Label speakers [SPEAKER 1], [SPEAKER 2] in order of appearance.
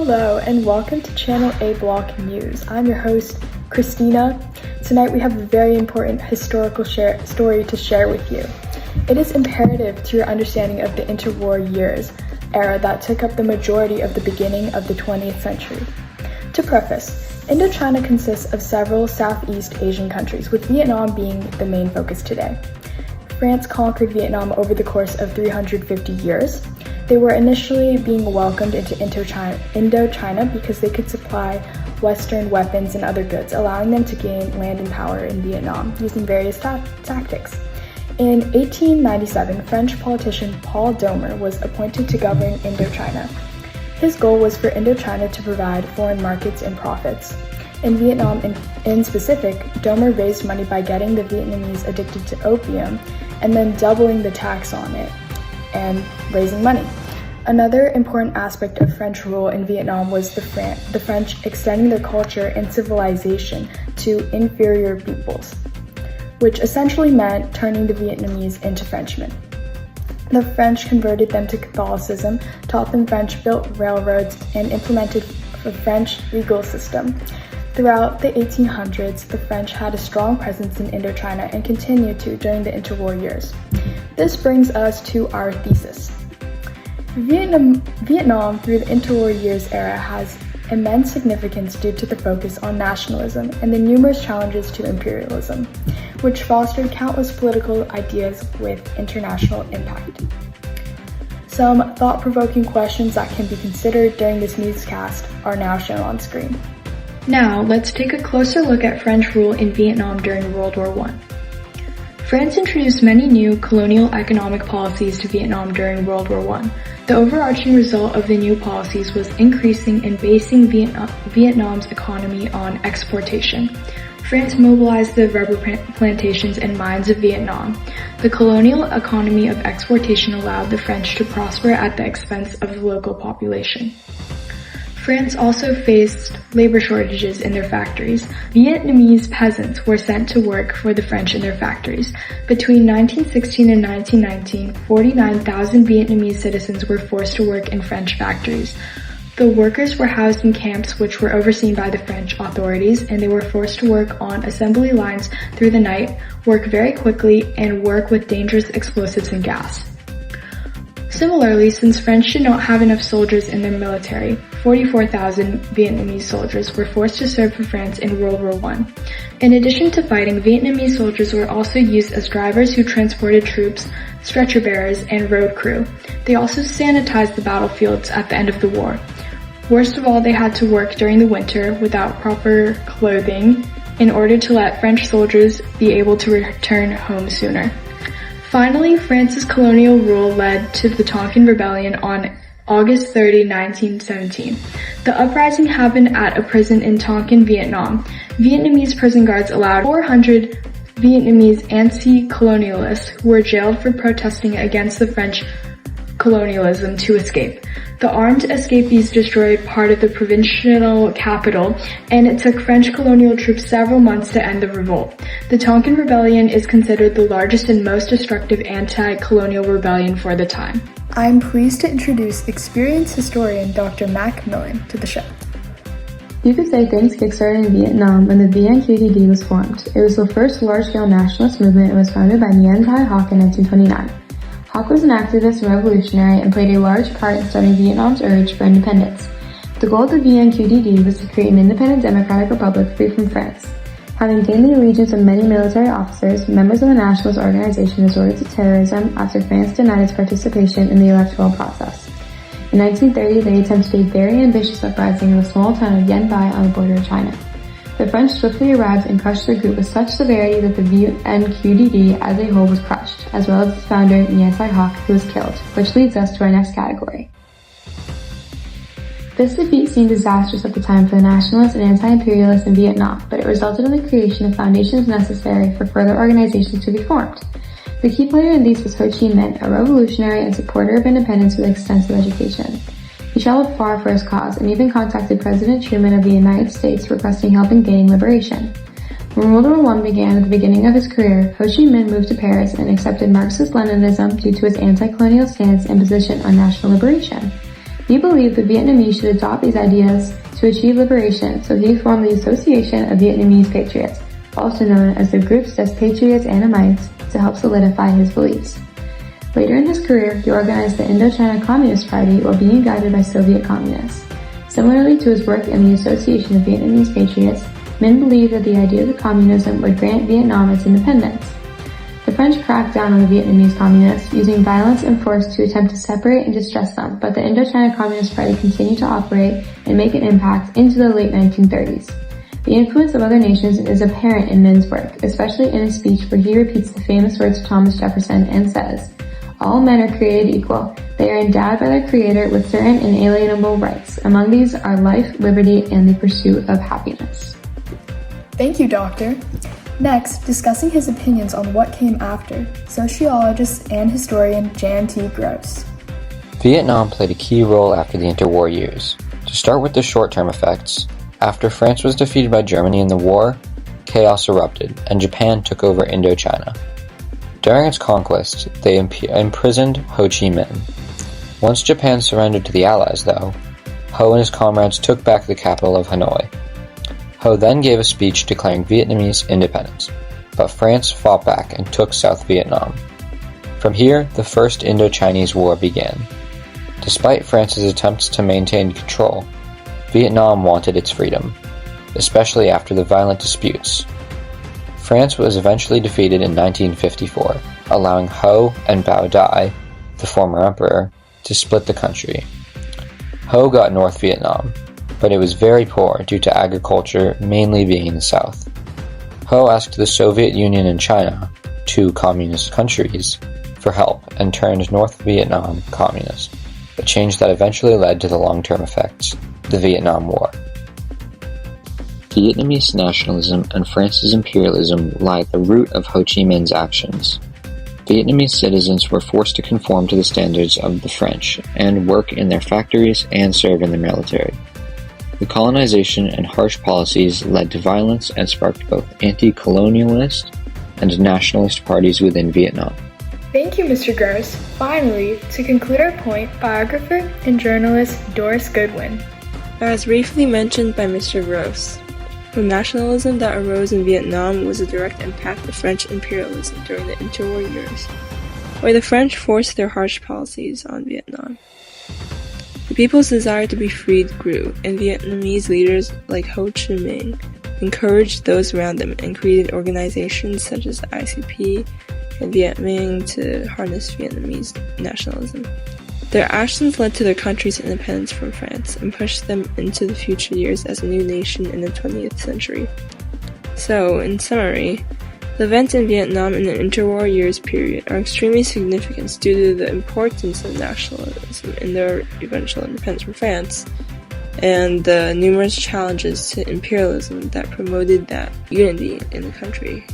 [SPEAKER 1] Hello and welcome to Channel A Block News. I'm your host, Christina. Tonight we have a very important historical story to share with you. It is imperative to your understanding of the interwar years era that took up the majority of the beginning of the 20th century. To preface, Indochina consists of several Southeast Asian countries, with Vietnam being the main focus today. France conquered Vietnam over the course of 350 years. They were initially being welcomed into Indochina because they could supply Western weapons and other goods, allowing them to gain land and power in Vietnam using various tactics. In 1897, French politician Paul Doumer was appointed to govern Indochina. His goal was for Indochina to provide foreign markets and profits. In Vietnam in specific, Doumer raised money by getting the Vietnamese addicted to opium and then doubling the tax on it and raising money. Another important aspect of French rule in Vietnam was the French extending their culture and civilization to inferior peoples, which essentially meant turning the Vietnamese into Frenchmen. The French converted them to Catholicism, taught them French, built railroads, and implemented a French legal system. Throughout the 1800s, the French had a strong presence in Indochina and continued to during the interwar years. This brings us to our thesis. Vietnam through the interwar years era has immense significance due to the focus on nationalism and the numerous challenges to imperialism, which fostered countless political ideas with international impact. Some thought-provoking questions that can be considered during this newscast are now shown on screen.
[SPEAKER 2] Now, let's take a closer look at French rule in Vietnam during World War I. France introduced many new colonial economic policies to Vietnam during World War I. The overarching result of the new policies was increasing and basing Vietnam's economy on exportation. France mobilized the rubber plantations and mines of Vietnam. The colonial economy of exportation allowed the French to prosper at the expense of the local population. France also faced labor shortages in their factories. Vietnamese peasants were sent to work for the French in their factories. Between 1916 and 1919, 49,000 Vietnamese citizens were forced to work in French factories. The workers were housed in camps which were overseen by the French authorities, and they were forced to work on assembly lines through the night, work very quickly, and work with dangerous explosives and gas. Similarly, since French did not have enough soldiers in their military, 44,000 Vietnamese soldiers were forced to serve for France in World War I. In addition to fighting, Vietnamese soldiers were also used as drivers who transported troops, stretcher bearers, and road crew. They also sanitized the battlefields at the end of the war. Worst of all, they had to work during the winter without proper clothing in order to let French soldiers be able to return home sooner. Finally, France's colonial rule led to the Tonkin Rebellion on August 30, 1917. The uprising happened at a prison in Tonkin, Vietnam. Vietnamese prison guards allowed 400 Vietnamese anti-colonialists who were jailed for protesting against the French colonialism to escape. The armed escapees destroyed part of the provincial capital, and it took French colonial troops several months to end the revolt. The Tonkin Rebellion is considered the largest and most destructive anti-colonial rebellion for the time.
[SPEAKER 1] I'm pleased to introduce experienced historian Dr. Macmillan to the show.
[SPEAKER 3] You could say things kickstarted in Vietnam when the VNQDD was formed. It was the first large-scale nationalist movement and was founded by Nguyen Thai Hoc in 1929. Hoc was an activist and revolutionary and played a large part in starting Vietnam's urge for independence. The goal of the VNQDD was to create an independent democratic republic free from France. Having gained the allegiance of many military officers, members of the nationalist organization resorted to terrorism after France denied its participation in the electoral process. In 1930, they attempted a very ambitious uprising in the small town ofIen Bai on the border of China. The French swiftly arrived and crushed the group with such severity that the VNQDD as a whole was crushed, as well as its founder, Nguyen Thai Hoc, who was killed, which leads us to our next category. This defeat seemed disastrous at the time for the nationalists and anti-imperialists in Vietnam, but it resulted in the creation of foundations necessary for further organizations to be formed. The key player in these was Ho Chi Minh, a revolutionary and supporter of independence with extensive education. He traveled far for his cause and even contacted President Truman of the United States requesting help in gaining liberation. When World War I began at the beginning of his career, Ho Chi Minh moved to Paris and accepted Marxist-Leninism due to his anti-colonial stance and position on national liberation. He believed the Vietnamese should adopt these ideas to achieve liberation, so he formed the Association of Vietnamese Patriots, also known as the Groups des Patriots Annamites, to help solidify his beliefs. Later in his career, he organized the Indochina Communist Party while being guided by Soviet communists. Similarly to his work in the Association of Vietnamese Patriots, Minh believed that the idea of communism would grant Vietnam its independence. The French cracked down on the Vietnamese communists, using violence and force to attempt to separate and distress them, but the Indochina Communist Party continued to operate and make an impact into the late 1930s. The influence of other nations is apparent in Minh's work, especially in his speech where he repeats the famous words of Thomas Jefferson and says, "All men are created equal. They are endowed by their Creator with certain inalienable rights. Among these are life, liberty, and the pursuit of happiness."
[SPEAKER 1] Thank you, Doctor. Next, discussing his opinions on what came after, sociologist and historian Jan T. Gross.
[SPEAKER 4] Vietnam played a key role after the interwar years. To start with the short-term effects, after France was defeated by Germany in the war, chaos erupted, and Japan took over Indochina. During its conquest, they imprisoned Ho Chi Minh. Once Japan surrendered to the Allies, though, Ho and his comrades took back the capital of Hanoi. Ho then gave a speech declaring Vietnamese independence, but France fought back and took South Vietnam. From here, the First Indo-Chinese War began. Despite France's attempts to maintain control, Vietnam wanted its freedom, especially after the violent disputes. France was eventually defeated in 1954, allowing Ho and Bao Dai, the former emperor, to split the country. Ho got North Vietnam, but it was very poor due to agriculture mainly being in the south. Ho asked the Soviet Union and China, two communist countries, for help and turned North Vietnam communist, a change that eventually led to the long-term effects, the Vietnam War. Vietnamese nationalism and France's imperialism lie at the root of Ho Chi Minh's actions. Vietnamese citizens were forced to conform to the standards of the French and work in their factories and serve in the military. The colonization and harsh policies led to violence and sparked both anti-colonialist and nationalist parties within Vietnam.
[SPEAKER 1] Thank you, Mr. Gross. Finally, to conclude our point, biographer and journalist Doris Goodwin.
[SPEAKER 5] As briefly mentioned by Mr. Gross, the nationalism that arose in Vietnam was a direct impact of French imperialism during the interwar years, where the French forced their harsh policies on Vietnam. The people's desire to be freed grew, and Vietnamese leaders like Ho Chi Minh encouraged those around them and created organizations such as the ICP and Viet Minh to harness Vietnamese nationalism. Their actions led to their country's independence from France and pushed them into the future years as a new nation in the 20th century. So, in summary, the events in Vietnam in the interwar years period are extremely significant due to the importance of nationalism in their eventual independence from France and the numerous challenges to imperialism that promoted that unity in the country.